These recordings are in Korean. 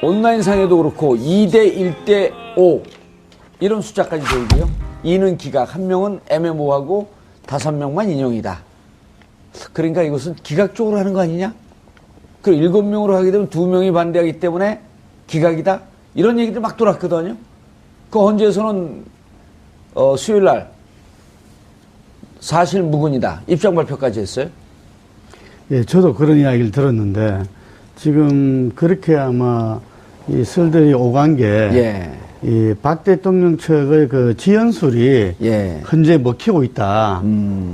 온라인상에도 그렇고 2대 1대 5 이런 숫자까지 보이고요. 2는 기각, 1명은 애매모호하고 5명만 인용이다. 그러니까 이것은 기각적으로 하는 거 아니냐? 그리고 7명으로 하게 되면 2명이 반대하기 때문에 기각이다. 이런 얘기들 막 돌았거든요. 그 헌재에서는 수요일 날 사실 무근이다. 입장 발표까지 했어요. 예, 저도 그런 이야기를 들었는데 지금 그렇게 아마 이 설들이 오간 게 예. 이 박 대통령 측의 그 지연술이 예. 현재 먹히고 있다.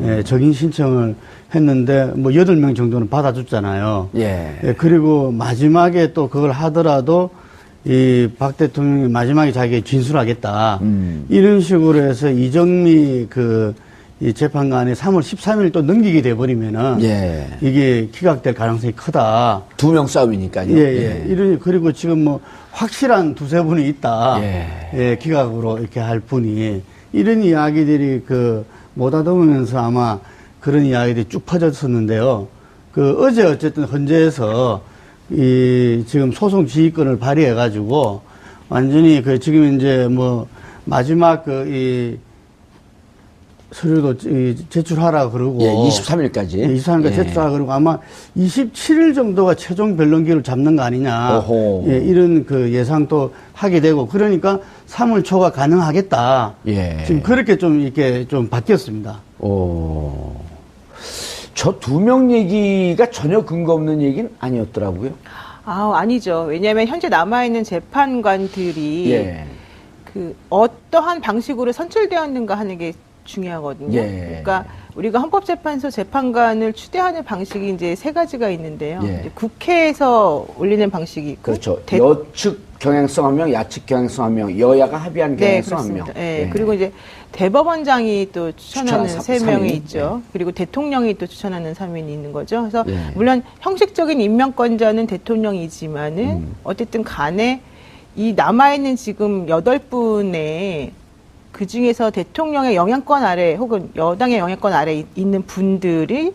예, 적인 신청을 했는데 뭐 8명 정도는 받아줬잖아요. 예. 예, 그리고 마지막에 또 그걸 하더라도 이 박 대통령이 마지막에 자기가 진술하겠다. 이런 식으로 해서 이정미 이 재판관이 3월 13일 또 넘기게 돼버리면은 예. 이게 기각될 가능성이 크다. 2명 싸움이니까요. 예, 예. 그리고 지금 뭐 확실한 2-3분이 있다. 예. 예, 기각으로 이렇게 할 분이. 이런 이야기들이 못 아동하면서 아마 그런 이야기들이 쭉 퍼졌었는데요. 어제 어쨌든 헌재에서 지금 소송 지휘권을 발휘해가지고 완전히 지금 이제 뭐 마지막 서류도 제출하라 그러고. 예, 23일까지. 23일까지 예. 제출하라 그러고 아마 27일 정도가 최종 변론기를 잡는 거 아니냐. 오호. 예, 이런 예상도 하게 되고. 그러니까 3월 초가 가능하겠다. 예. 지금 그렇게 좀 이렇게 좀 바뀌었습니다. 저 2명 얘기가 전혀 근거 없는 얘기는 아니었더라고요. 아니죠. 왜냐하면 현재 남아있는 재판관들이 예. 어떠한 방식으로 선출되었는가 하는 게 중요하거든요. 예. 그러니까 우리가 헌법재판소 재판관을 추대하는 방식이 이제 3가지가 있는데요. 예. 이제 국회에서 올리는 방식이 있고, 그렇죠. 여측 경향성 1명, 야측 경향성 1명, 여야가 합의한 네, 경향성 1명. 그렇습니다. 예. 그리고 이제 대법원장이 또 추천하는 추천한 3명이 3인. 있죠. 그리고 대통령이 또 추천하는 3인이 있는 거죠. 그래서 예. 물론 형식적인 임명권자는 대통령이지만은 어쨌든 간에 이 남아있는 지금 8분의 그 중에서 대통령의 영향권 아래 혹은 여당의 영향권 아래 있는 분들이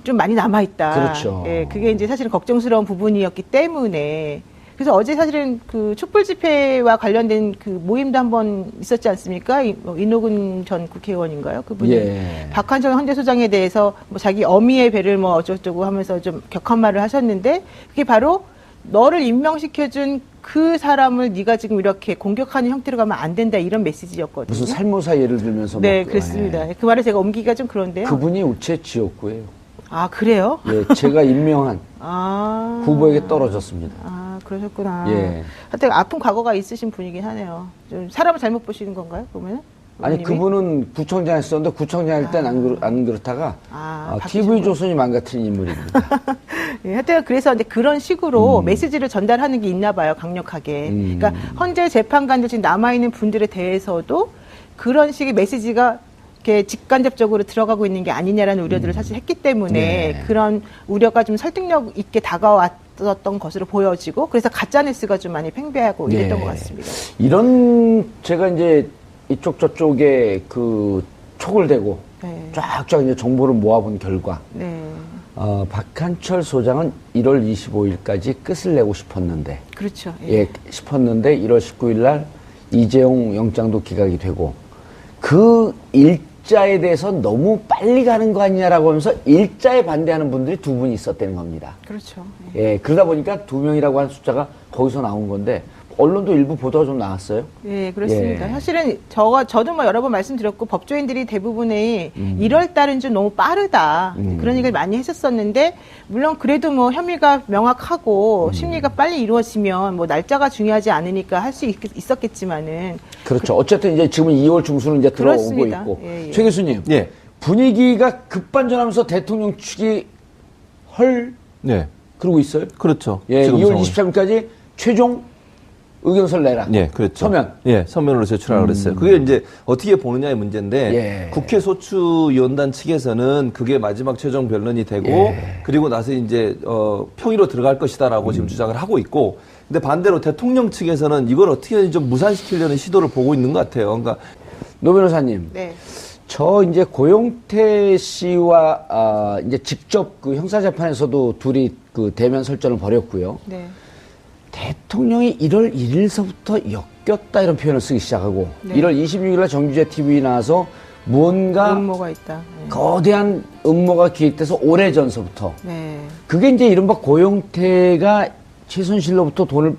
좀 많이 남아있다. 그렇죠. 예, 그게 이제 사실은 걱정스러운 부분이었기 때문에. 그래서 어제 사실은 촛불 집회와 관련된 모임도 한번 있었지 않습니까? 인호근 전 국회의원인가요? 그분이 예. 박한정 헌재소장에 대해서 뭐 자기 어미의 배를 뭐 어쩌고저쩌고 하면서 좀 격한 말을 하셨는데 그게 바로 너를 임명시켜준 그 사람을 네가 지금 이렇게 공격하는 형태로 가면 안 된다 이런 메시지였거든요. 무슨 살모사 예를 들면서. 네, 막, 그렇습니다. 예. 그 말을 제가 옮기기가 좀 그런데요. 그분이 우체 지역구예요. 아, 그래요? 예, 제가 임명한 아. 후보에게 떨어졌습니다. 아, 그러셨구나. 예. 하여튼 아픈 과거가 있으신 분이긴 하네요. 좀 사람을 잘못 보시는 건가요, 그러면? 아니, 의원님이? 그분은 구청장 했었는데 구청장 할 땐 안 그렇다가 TV조선이 망가뜨린 인물입니다. 예, 하여튼 그래서 이제 그런 식으로 메시지를 전달하는 게 있나 봐요, 강력하게. 그러니까 헌재 재판관들 지금 남아있는 분들에 대해서도 그런 식의 메시지가 이렇게 직간접적으로 들어가고 있는 게 아니냐라는 우려들을 사실 했기 때문에 네. 그런 우려가 좀 설득력 있게 다가왔던 것으로 보여지고 그래서 가짜뉴스가 좀 많이 팽배하고 이랬던 것 같습니다. 이런 제가 이제 이쪽 저쪽에 촉을 대고 네. 쫙쫙 이제 정보를 모아본 결과 네. 박한철 소장은 1월 25일까지 끝을 내고 싶었는데 그렇죠. 예, 싶었는데 1월 19일 날 이재용 영장도 기각이 되고 그 일자에 대해서 너무 빨리 가는 거 아니냐라고 하면서 일자에 반대하는 분들이 2분이 있었다는 겁니다. 그렇죠. 예, 그러다 보니까 2명이라고 하는 숫자가 거기서 나온 건데 언론도 일부 보도가 좀 나왔어요. 네, 그렇습니다. 예. 사실은 저도 뭐 여러 번 말씀드렸고 법조인들이 대부분의 1월 달은 좀 너무 빠르다. 그런 얘기를 많이 했었었는데 물론 그래도 뭐 혐의가 명확하고 심리가 빨리 이루어지면 뭐 날짜가 중요하지 않으니까 할 수 있었겠지만은 그렇죠. 어쨌든 이제 지금은 2월 중순으로 이제 들어오고 그렇습니다. 있고. 예, 예. 최 교수님. 예. 분위기가 급반전하면서 대통령 측이 네. 그러고 있어요. 그렇죠. 예, 지금 2월 상황이. 23일까지 최종 의견서를 내라. 예, 그렇죠. 서면. 예, 서면으로 제출하라고 그랬어요. 그게 이제 어떻게 보느냐의 문제인데, 예. 국회 소추위원단 측에서는 그게 마지막 최종 변론이 되고, 예. 그리고 나서 이제, 평의로 들어갈 것이다라고 지금 주장을 하고 있고, 근데 반대로 대통령 측에서는 이걸 어떻게 좀 무산시키려는 시도를 보고 있는 것 같아요. 그러니까. 노 변호사님. 네. 저 이제 고용태 씨와 이제 직접 형사재판에서도 둘이 대면 설전을 벌였고요. 네. 대통령이 1월 1일서부터 엮였다 이런 표현을 쓰기 시작하고 네. 1월 26일날 정규제 TV에 나와서 무언가 음모가 있다. 네. 거대한 음모가 기획돼서 오래전서부터 네. 그게 이제 이른바 고용태가 최순실로부터 돈을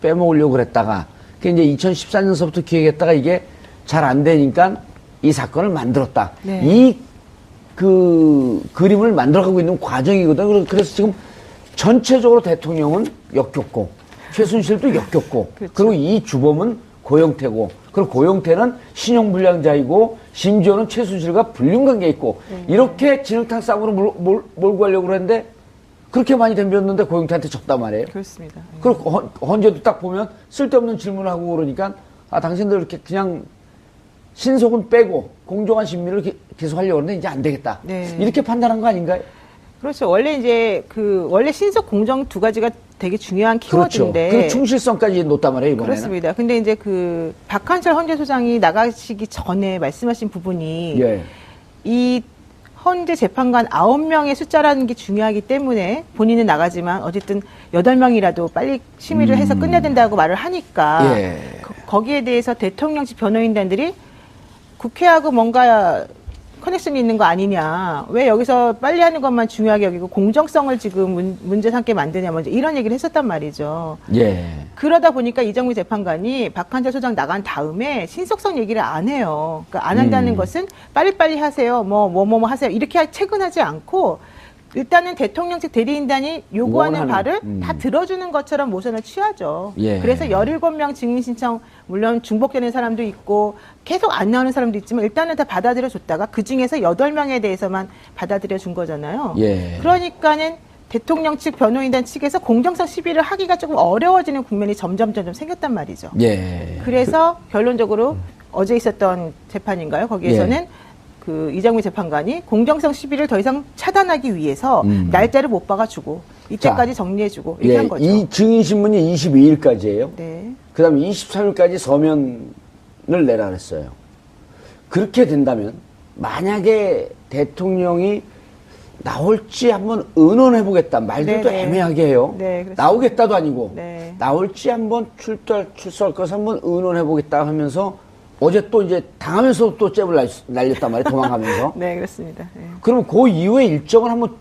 빼먹으려고 그랬다가 그게 이제 2014년서부터 기획했다가 이게 잘 안 되니까 이 사건을 만들었다. 네. 이 그림을 만들어가고 있는 과정이거든. 그래서 지금 전체적으로 대통령은 엮였고 최순실도 엮였고 그렇죠. 그리고 이 주범은 고용태고 그리고 고용태는 신용불량자이고 심지어는 최순실과 불륜관계에 있고 네. 이렇게 진흙탕 싸움으로 몰고 가려고 그랬는데 그렇게 많이 덤볐는데 고용태한테 졌단 말이에요. 그렇습니다. 네. 그리고 헌재도 딱 보면 쓸데없는 질문을 하고 그러니까 아 당신들 이렇게 그냥 신속은 빼고 공정한 심리를 계속 하려고 하는데 이제 안 되겠다. 네. 이렇게 판단한 거 아닌가요? 그렇죠. 원래 이제 원래 신속 공정 두 가지가 되게 중요한 그렇죠. 키워드인데. 그 충실성까지 놓단 말이에요, 이번에는. 그렇습니다. 근데 이제 박한철 헌재소장이 나가시기 전에 말씀하신 부분이 예. 이 헌재 재판관 9명의 숫자라는 게 중요하기 때문에 본인은 나가지만 어쨌든 8명이라도 빨리 심의를 해서 끝내야 된다고 말을 하니까 예. 거기에 대해서 대통령직 변호인단들이 국회하고 뭔가 커넥션이 있는 거 아니냐. 왜 여기서 빨리 하는 것만 중요하게 여기고 공정성을 지금 문제 삼게 만드냐. 먼저 이런 얘기를 했었단 말이죠. 예. 그러다 보니까 이정미 재판관이 박한철 소장 나간 다음에 신속성 얘기를 안 해요. 그러니까 안 한다는 것은 빨리빨리 하세요. 뭐 하세요. 이렇게 퇴근하지 않고 일단은 대통령직 대리인단이 요구하는 원하는, 바를 다 들어주는 것처럼 모션을 취하죠. 예. 그래서 17명 증인 신청 물론 중복되는 사람도 있고 계속 안 나오는 사람도 있지만 일단은 다 받아들여 줬다가 그중에서 8명에 대해서만 받아들여 준 거잖아요. 예. 그러니까는 대통령 측 변호인단 측에서 공정성 시비를 하기가 조금 어려워지는 국면이 점점 생겼단 말이죠. 예. 그래서 결론적으로 어제 있었던 재판인가요? 거기에서는 이정미 재판관이 공정성 시비를 더 이상 차단하기 위해서 날짜를 못 박아주고 이때까지 정리해주고 이렇게 한 거죠. 이 증인신문이 22일까지예요. 네. 그 다음에 23일까지 서면을 내라 그랬어요. 그렇게 된다면 만약에 대통령이 나올지 한번 의논해보겠다. 말들도 네네. 애매하게 해요. 네, 그렇습니다. 나오겠다도 아니고 네. 나올지 한번 출소할 것을 한번 의논해보겠다 하면서 어제 또 이제 당하면서 또 잽을 날렸단 말이에요. 도망가면서. 네, 그렇습니다. 네. 그러면 그 이후에 일정을 한번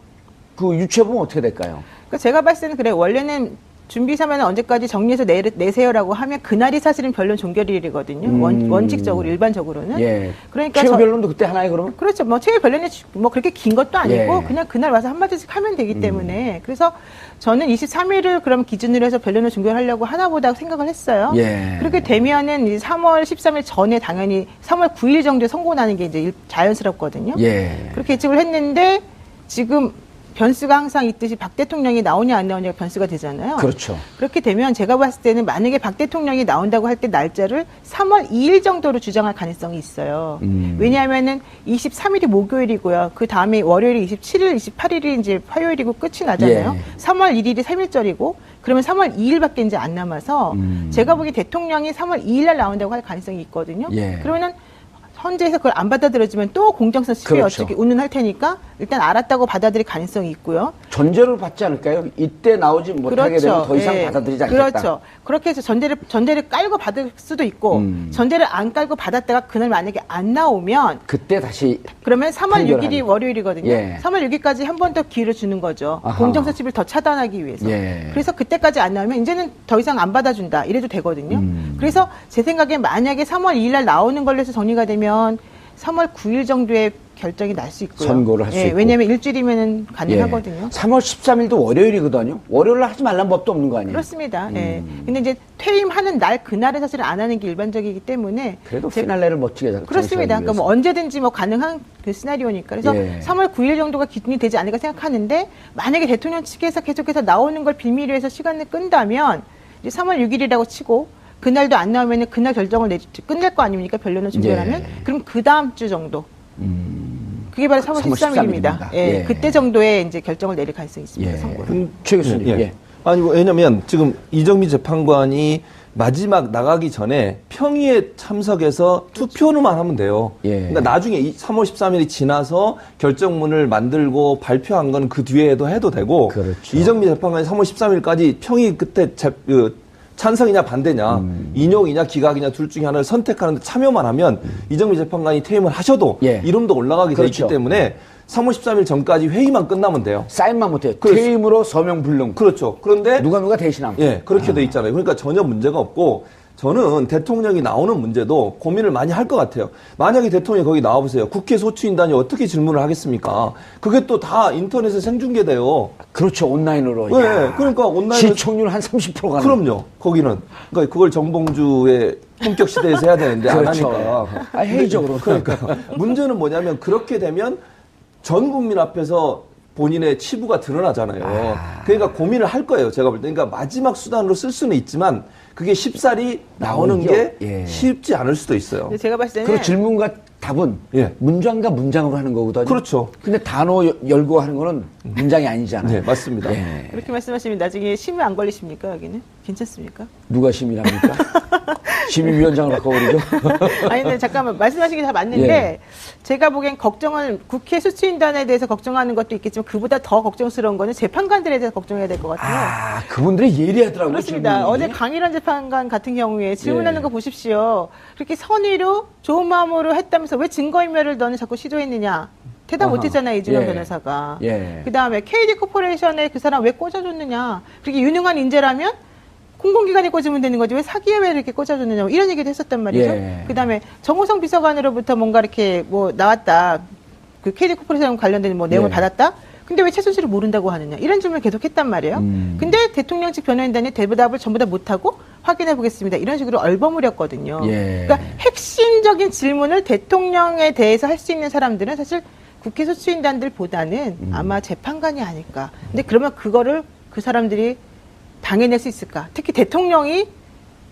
유추해보면 어떻게 될까요? 그러니까 제가 봤을 때는 원래는 준비 사면은 언제까지 정리해서 내세요라고 하면 그날이 사실은 변론 종결일이거든요. 원칙적으로 일반적으로는. 예. 그러니까 최후 변론도 그때 하나요, 그러면? 그렇죠. 최후 변론이 그렇게 긴 것도 아니고 예. 그냥 그날 와서 한마디씩 하면 되기 때문에 그래서 저는 23일을 그럼 기준으로 해서 변론을 종결하려고 하나보다 생각을 했어요. 예. 그렇게 되면은 이제 3월 13일 전에 당연히 3월 9일 정도에 선고 나는 게 이제 자연스럽거든요. 예. 그렇게 예측을 했는데 지금 변수가 항상 있듯이 박 대통령이 나오냐 안 나오냐가 변수가 되잖아요. 그렇죠. 그렇게 되면 제가 봤을 때는 만약에 박 대통령이 나온다고 할 때 날짜를 3월 2일 정도로 주장할 가능성이 있어요. 왜냐하면은 23일이 목요일이고요. 그 다음에 월요일이 27일, 28일이 이제 화요일이고 끝이 나잖아요. 예. 3월 1일이 3일절이고 그러면 3월 2일밖에 이제 안 남아서 제가 보기에 대통령이 3월 2일 날 나온다고 할 가능성이 있거든요. 예. 그러면은 헌재에서 그걸 안 받아들여주면 또 공정성 시비에 그렇죠. 어떻게 운운할 테니까 일단 알았다고 받아들일 가능성이 있고요. 전제를 받지 않을까요? 이때 나오지 못하게 되면 더 이상 예. 받아들이지 않겠다. 그렇죠. 그렇게 해서 전제를 깔고 받을 수도 있고 전제를 안 깔고 받았다가 그날 만약에 안 나오면 그때 다시 그러면 3월 판결하는. 6일이 월요일이거든요. 예. 3월 6일까지 한 번 더 기회를 주는 거죠. 아하. 공정성 시비를 더 차단하기 위해서. 예. 그래서 그때까지 안 나오면 이제는 더 이상 안 받아준다. 이래도 되거든요. 그래서 제 생각에 만약에 3월 2일 날 나오는 걸로 해서 정리가 되면 3월 9일 정도에 결정이 날 수 있고요. 선고를 할 수 있고. 왜냐하면 일주일이면 가능하거든요. 3월 13일도 월요일이거든요. 월요일날 하지 말라는 법도 없는 거 아니에요? 그렇습니다. 예. 근데 이제 퇴임하는 날 그날은 사실 안 하는 게 일반적이기 때문에 그래도 피날레를 멋지게 그렇습니다. 그러니까 뭐 언제든지 뭐 가능한 그 시나리오니까. 그래서 예. 3월 9일 정도가 기준이 되지 않을까 생각하는데 만약에 대통령 측에서 계속해서 나오는 걸 빌미로 해서 시간을 끈다면 이제 3월 6일이라고 치고 그날도 안 나오면은 그날 결정을 끝낼 거 아닙니까? 변론을 종결하면. 예. 그럼 그 다음 주 정도. 그게 바로 3월 13일입니다. 13일입니다. 예. 예. 그때 정도에 이제 결정을 내릴 가능성이 있습니다. 예. 선고를. 최 교수님. 예. 예. 아니, 왜냐면 지금 이정미 재판관이 마지막 나가기 전에 평의에 참석해서 투표만 하면 돼요. 예. 그러니까 나중에 3월 13일이 지나서 결정문을 만들고 발표한 건 그 뒤에도 해도 되고 그렇죠. 이정미 재판관이 3월 13일까지 평의 끝에 찬성이냐 반대냐, 인용이냐 기각이냐 둘 중에 하나를 선택하는데 참여만 하면 이정미 재판관이 퇴임을 하셔도 예. 이름도 올라가게 돼 그렇죠. 있기 때문에 3월 13일 전까지 회의만 끝나면 돼요. 사인만 못해요. 그렇죠. 퇴임으로 서명 불능. 그렇죠. 그런데 누가 대신함. 예, 그렇게 돼 있잖아요. 그러니까 전혀 문제가 없고 저는 대통령이 나오는 문제도 고민을 많이 할 것 같아요. 만약에 대통령이 거기 나와보세요. 국회 소추인단이 어떻게 질문을 하겠습니까? 그게 또 다 인터넷에 생중계돼요. 그렇죠. 온라인으로. 네, 야. 그러니까 온라인 시청률 한 30% 가는. 그럼요. 거기는 그러니까 그걸 정봉주의 품격 시대에서 해야 되는데 그렇죠. 안 하니까. 아, 회의적으로. 그러니까 문제는 뭐냐면 그렇게 되면 전 국민 앞에서 본인의 치부가 드러나잖아요. 그러니까 고민을 할 거예요. 제가 볼 때. 그러니까 마지막 수단으로 쓸 수는 있지만 그게 쉽사리 나오는 나오죠. 게 예. 쉽지 않을 수도 있어요. 근데 제가 봤을 때는 그리고 질문과 답은 예. 문장과 문장으로 하는 거거든요. 그렇죠. 근데 단어 열고 하는 거는 문장이 아니잖아요. 네, 맞습니다. 예. 그렇게 말씀하시면 나중에 심의 안 걸리십니까? 여기는 괜찮습니까? 누가 심의랍니까? 심의위원장을 바꿔버리죠. 아니, 근데 잠깐만, 말씀하신 게 다 맞는데, 예. 제가 보기엔 걱정을, 국회 수치인단에 대해서 걱정하는 것도 있겠지만, 그보다 더 걱정스러운 거는 재판관들에 대해서 걱정해야 될 것 같아요. 아, 그분들이 예리하더라고요. 그렇습니다. 질문이. 어제 강일원 재판관 같은 경우에 질문하는 예. 거 보십시오. 그렇게 선의로 좋은 마음으로 했다면서 왜 증거인멸을 너는 자꾸 시도했느냐. 대답 아하. 못했잖아요, 이준영 예. 변호사가. 예. 그 다음에 KD 코퍼레이션에 그 사람 왜 꽂아줬느냐. 그렇게 유능한 인재라면 공공기관에 꽂으면 되는 거지 왜 사기에 왜 이렇게 꽂아줬느냐 뭐 이런 얘기도 했었단 말이죠. 예. 그다음에 정호성 비서관으로부터 뭔가 이렇게 뭐 나왔다. 그 KD 코퍼레이션 관련된 뭐 내용을 예. 받았다. 근데 왜 최순실을 모른다고 하느냐 이런 질문을 계속 했단 말이에요. 근데 대통령 측 변호인단이 대답을 전부 다 못하고 확인해 보겠습니다. 이런 식으로 얼버무렸거든요. 예. 그러니까 핵심적인 질문을 대통령에 대해서 할 수 있는 사람들은 사실 국회 소추인단들보다는 아마 재판관이 아닐까. 근데 그러면 그거를 그 사람들이 당해낼 수 있을까? 특히 대통령이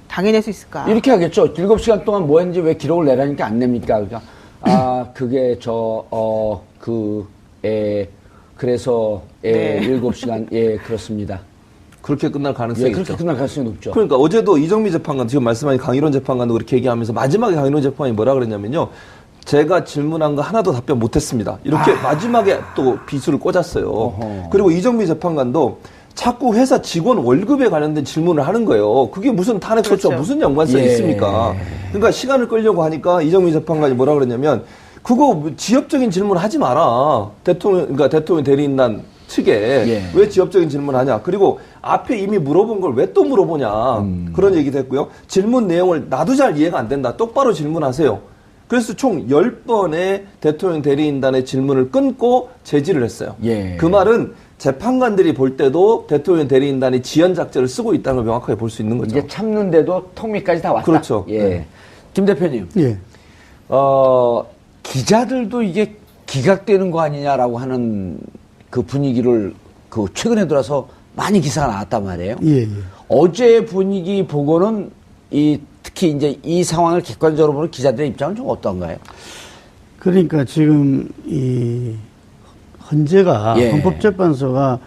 당해낼 수 있을까? 이렇게 하겠죠. 7시간 동안 뭐 했는지 왜 기록을 내라니까 안 냅니까? 그러니까, 아, 그게 그래서, 네. 7시간, 예, 그렇습니다. 그렇게 끝날 가능성이 예, 있죠. 그렇게 끝날 가능성이 높죠. 그러니까 어제도 이정미 재판관, 지금 말씀하신 강일원 재판관도 그렇게 얘기하면서 마지막에 강일원 재판관이 뭐라 그랬냐면요. 제가 질문한 거 하나도 답변 못했습니다. 이렇게 마지막에 또 비수를 꽂았어요. 어허. 그리고 이정미 재판관도 자꾸 회사 직원 월급에 관련된 질문을 하는 거예요. 그게 무슨 탄핵 소추와 그렇죠. 무슨 연관성이 예. 있습니까? 그러니까 시간을 끌려고 하니까 이정미 재판관이 뭐라 그랬냐면 그거 지엽적인 질문 하지 마라. 그러니까 대통령 대리인단 측에 예. 왜 지엽적인 질문을 하냐. 그리고 앞에 이미 물어본 걸 왜 또 물어보냐. 그런 얘기도 했고요. 질문 내용을 나도 잘 이해가 안 된다. 똑바로 질문하세요. 그래서 총 10번의 대통령 대리인단의 질문을 끊고 제지를 했어요. 예. 그 말은 재판관들이 볼 때도 대통령 대리인단이 지연작전을 쓰고 있다는 걸 명확하게 볼 수 있는 거죠. 이제 참는데도 턱밑까지 다 왔다. 그렇죠. 예. 네. 김 대표님, 예. 기자들도 이게 기각되는 거 아니냐라고 하는 그 분위기를 그 최근에 들어서 많이 기사가 나왔단 말이에요. 예, 예. 어제 분위기 보고는 특히 이제 이 상황을 객관적으로 보는 기자들의 입장은 좀 어떤가요? 그러니까 지금 이 헌재가 예. 헌법재판소가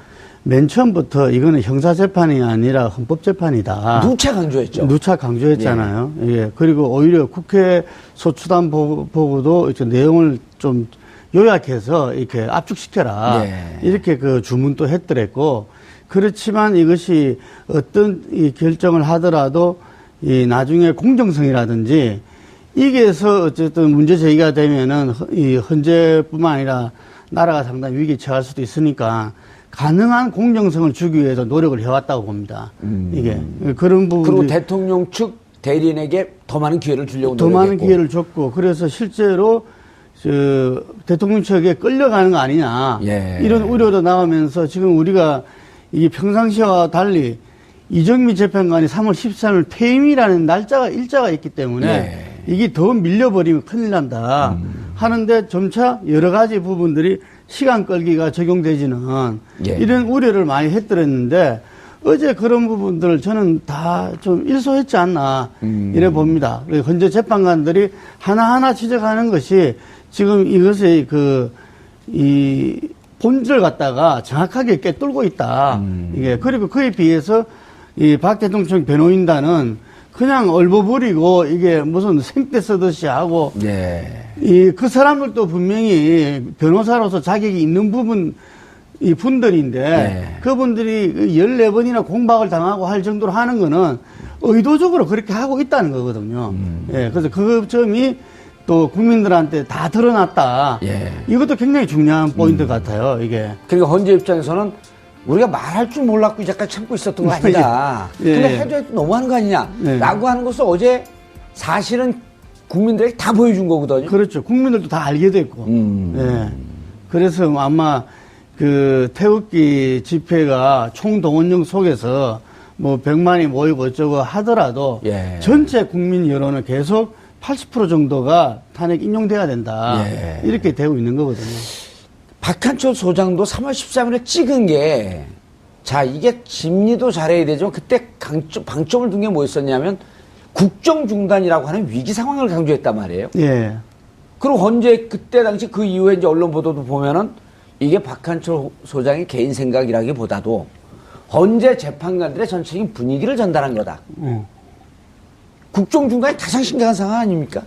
맨 처음부터 이거는 형사재판이 아니라 헌법재판이다. 누차 강조했죠. 누차 강조했잖아요. 예. 그리고 오히려 국회 소추단 보고도 이렇게 내용을 좀 요약해서 이렇게 압축시켜라. 예. 이렇게 그 주문도 했더랬고, 그렇지만 이것이 어떤 이 결정을 하더라도 이 나중에 공정성이라든지 이게서 어쨌든 문제 제기가 되면은 이 헌재뿐만 아니라 나라가 상당히 위기에 처할 수도 있으니까 가능한 공정성을 주기 위해서 노력을 해왔다고 봅니다. 이게 그런 부분. 그리고 대통령 측 대리인에게 더 많은 기회를 주려고 더 노력했고. 많은 기회를 줬고, 그래서 실제로 대통령 측에 끌려가는 거 아니냐. 예. 이런 우려도 나오면서 지금 우리가 이게 평상시와 달리 이정미 재판관이 3월 13일 퇴임이라는 일자가 있기 때문에 예. 이게 더 밀려버리면 큰일 난다. 하는데 점차 여러 가지 부분들이 시간 끌기가 적용되지는 예. 이런 우려를 많이 했더랬는데 어제 그런 부분들을 저는 다 좀 일소했지 않나 이래 봅니다. 현재 재판관들이 하나하나 지적하는 것이 지금 이것의 이 본질을 갖다가 정확하게 꿰뚫고 있다. 이게 그리고 그에 비해서 이 박 대통령 변호인단은 그냥 얼버무리고 이게 무슨 생떼 쓰듯이 하고 예. 그 사람들도 분명히 변호사로서 자격이 있는 이 분들인데 네. 그분들이 14번이나 공박을 당하고 할 정도로 하는 거는 의도적으로 그렇게 하고 있다는 거거든요. 예, 그래서 그 점이 또 국민들한테 다 드러났다. 예. 이것도 굉장히 중요한 포인트 같아요, 이게. 그러니까 헌재 입장에서는 우리가 말할 줄 몰랐고 이제까지 참고 있었던 거 아니다. 예. 근데 해도 너무하는 거 아니냐. 예. 라고 하는 것을 어제 사실은 국민들에게 다 보여준 거거든요. 그렇죠. 국민들도 다 알게 됐고. 예. 그래서 아마 그 태극기 집회가 총동원령 속에서 뭐 100만이 모이고 어쩌고 하더라도 예. 전체 국민 여론은 계속 80% 정도가 탄핵 인용돼야 된다. 예. 이렇게 되고 있는 거거든요. 박한철 소장도 3월 13일에 찍은 게, 자, 이게 심리도 잘해야 되지만 그때 방점을 둔 게 뭐였었냐면 국정 중단이라고 하는 위기 상황을 강조했단 말이에요. 예. 그리고 헌재 그때 당시 그 이후에 이제 언론 보도도 보면은 이게 박한철 소장의 개인 생각이라기보다도 헌재 재판관들의 전체적인 분위기를 전달한 거다. 국정 중단이 가장 심각한 상황 아닙니까?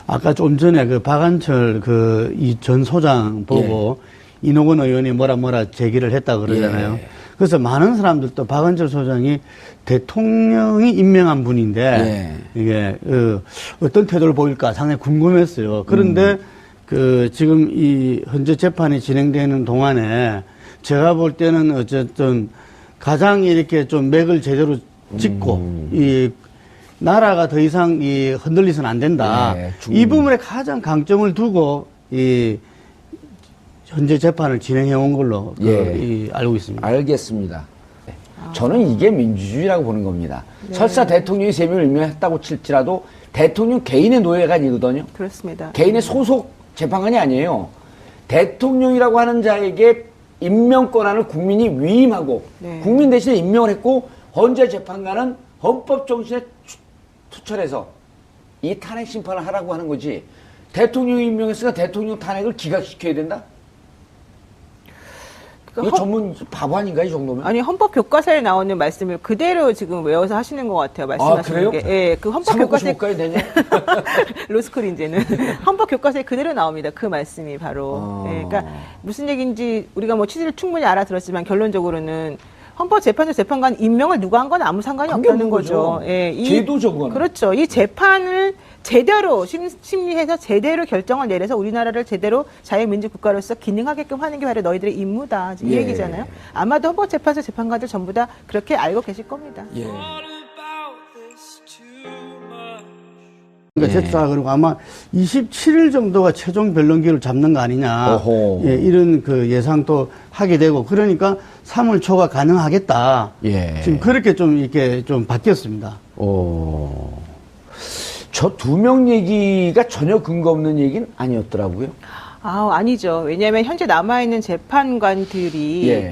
아까 좀 전에 그 박한철 그 이 전 소장 보고 이노건 의원이 뭐라 제기를 했다 그러잖아요. 예. 그래서 많은 사람들도 박한철 소장이 대통령이 임명한 분인데 이게 어떤 태도를 보일까 상당히 궁금했어요. 그런데 그 지금 이 현재 재판이 진행되는 동안에 제가 볼 때는 어쨌든 가장 이렇게 좀 맥을 제대로 짚고 이 나라가 더 이상 이 흔들리서는 안 된다. 이 부분에 가장 강점을 두고 이 현재 재판을 진행해 온 걸로 알고 있습니다. 알겠습니다. 저는 이게 민주주의라고 보는 겁니다. 설사 대통령이 3명을 임명했다고 칠지라도 대통령 개인의 노예가 아니거든요. 그렇습니다. 개인의 소속 재판관이 아니에요. 대통령이라고 하는 자에게 임명 권한을 국민이 위임하고 국민 대신에 임명을 했고 헌재 재판관은 헌법 정신에 투철해서 이 탄핵 심판을 하라고 하는 거지. 대통령이 임명했으니까 대통령 탄핵을 기각시켜야 된다? 이거 전문 바보 아닌가, 이 정도면? 아니, 헌법 교과서에 나오는 말씀을 그대로 지금 외워서 하시는 것 같아요. 말씀하시는 게. 예, 그 헌법 교과서에. 로스쿨 이제는. 헌법 교과서에 그대로 나옵니다. 그 말씀이 바로. 예, 그러니까 무슨 얘기인지 우리가 뭐 취지를 충분히 알아들었지만 결론적으로는 헌법재판소 재판관 임명을 누가 한 건 아무 상관이 없다는 거죠. 예, 제도적으로. 그렇죠. 이 재판을 제대로 심리해서 제대로 결정을 내려서 우리나라를 제대로 자유민주국가로서 기능하게끔 하는 게 바로 너희들의 임무다. 이 얘기잖아요. 아마도 헌법재판소 재판관들 전부 다 그렇게 알고 계실 겁니다. 그러니까 제가 그리고 아마 27일 정도가 최종 변론기를 잡는 거 아니냐. 예, 이런 그 예상도 하게 되고 그러니까 3월 초가 가능하겠다. 지금 그렇게 좀 이렇게 좀 바뀌었습니다. 저 2명 얘기가 전혀 근거 없는 얘기는 아니었더라고요. 아니죠. 왜냐하면 현재 남아있는 재판관들이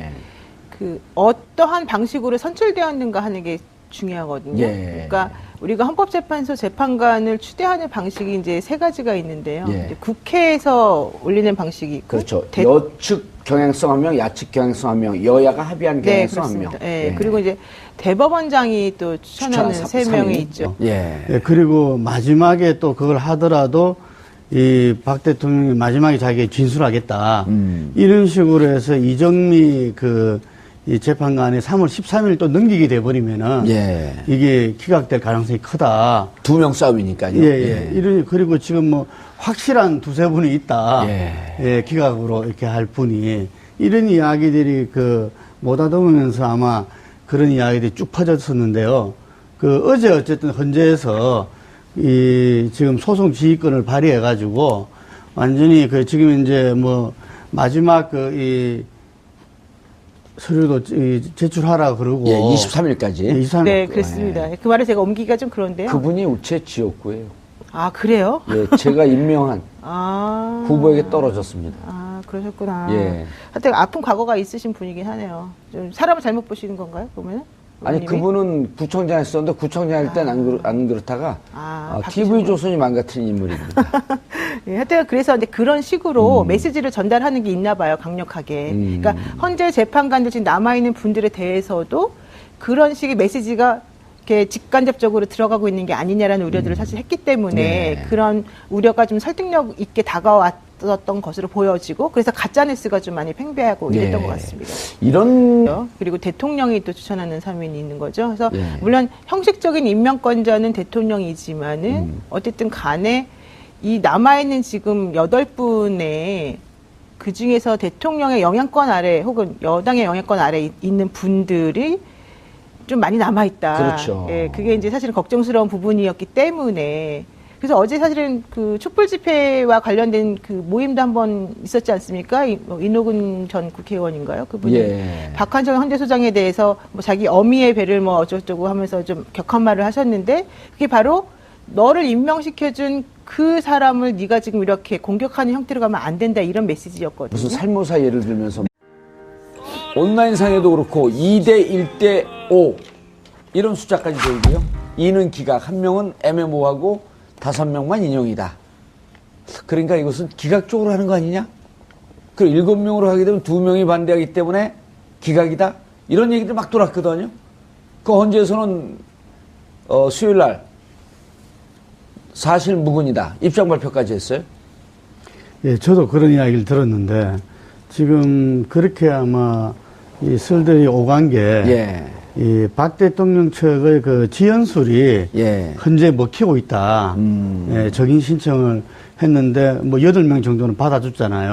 그 어떠한 방식으로 선출되었는가 하는 게 중요하거든요. 그러니까 우리가 헌법재판소 재판관을 추대하는 방식이 이제 3가지가 있는데요. 이제 국회에서 올리는 방식이 있고, 그렇죠. 여측 경향성 1명, 야측 경향성 1명, 여야가 합의한 경향성 1명. 그리고 이제 대법원장이 또 추천하는 3명이 있죠. 그리고 마지막에 또 그걸 하더라도 이 박 대통령이 마지막에 자기가 진술하겠다. 이런 식으로 해서 이정미 이 재판관이 3월 13일 또 넘기게 돼버리면은 이게 기각될 가능성이 크다. 2명 싸움이니까요. 그리고 지금 뭐 확실한 2-3분이 있다. 기각으로 이렇게 할 분이 이런 이야기들이 못하다보면서 아마 그런 이야기들이 쭉 퍼졌었는데요. 어제 어쨌든 헌재에서 지금 소송 지휘권을 발휘해가지고 완전히 지금 이제 뭐 마지막 서류도 제출하라 그러고. 23일까지. 23일. 네, 그렇습니다. 그 말을 제가 옮기기가 좀 그런데요. 그분이 우체 지역구예요. 그래요? 제가 임명한 후보에게 떨어졌습니다. 그러셨구나. 하여튼 아픈 과거가 있으신 분이긴 하네요. 좀 사람을 잘못 보시는 건가요, 보면은? 아니, 그분은 구청장 했었는데, 구청장 할 때는 안 그렇다가, TV조선이 망가뜨린 인물입니다. 하여튼 그래서 이제 그런 식으로 메시지를 전달하는 게 있나 봐요, 강력하게. 그러니까 헌재 재판관들 지금 남아있는 분들에 대해서도 그런 식의 메시지가 이렇게 직간접적으로 들어가고 있는 게 아니냐라는 우려들을 사실 했기 때문에 그런 우려가 좀 설득력 있게 다가왔 있었던 것으로 보여지고 그래서 가짜뉴스가 좀 많이 팽배하고 이랬던 예. 것 같습니다. 이런 그리고 대통령이 또 추천하는 사면이 있는 거죠. 그래서 예. 물론 형식적인 임명권자는 대통령이지만은 어쨌든 간에 이 남아있는 지금 8분의 그 중에서 대통령의 영향권 아래 혹은 여당의 영향권 아래 있는 분들이 좀 많이 남아있다. 그렇죠. 예, 그게 이제 사실은 걱정스러운 부분이었기 때문에 그래서 어제 사실은 그 촛불 집회와 관련된 그 모임도 한번 있었지 않습니까? 이노근 전 국회의원인가요? 그분이 예. 박한정 헌재소장에 대해서 뭐 자기 어미의 배를 뭐 어쩌고저쩌고 하면서 좀 격한 말을 하셨는데 그게 바로 너를 임명시켜준 그 사람을 네가 지금 이렇게 공격하는 형태로 가면 안 된다 이런 메시지였거든요. 무슨 살모사 예를 들면서 온라인상에도 그렇고 2대 1대 5 이런 숫자까지 보이고요. 2는 기각, 1명은 애매모호하고 5명만 인용이다. 그러니까 이것은 기각적으로 하는 거 아니냐? 그리고 7명으로 하게 되면 2명이 반대하기 때문에 기각이다. 이런 얘기들 막 돌았거든요. 그 헌재에서는 수요일 날 사실 무근이다. 입장 발표까지 했어요. 예, 저도 그런 이야기를 들었는데 지금 그렇게 아마 이 설들이 오간 게 예. 이 박 대통령 측의 그 지연술이 예. 현재 먹히고 있다. 예, 적인 신청을 했는데 뭐 8명 정도는 받아줬잖아요.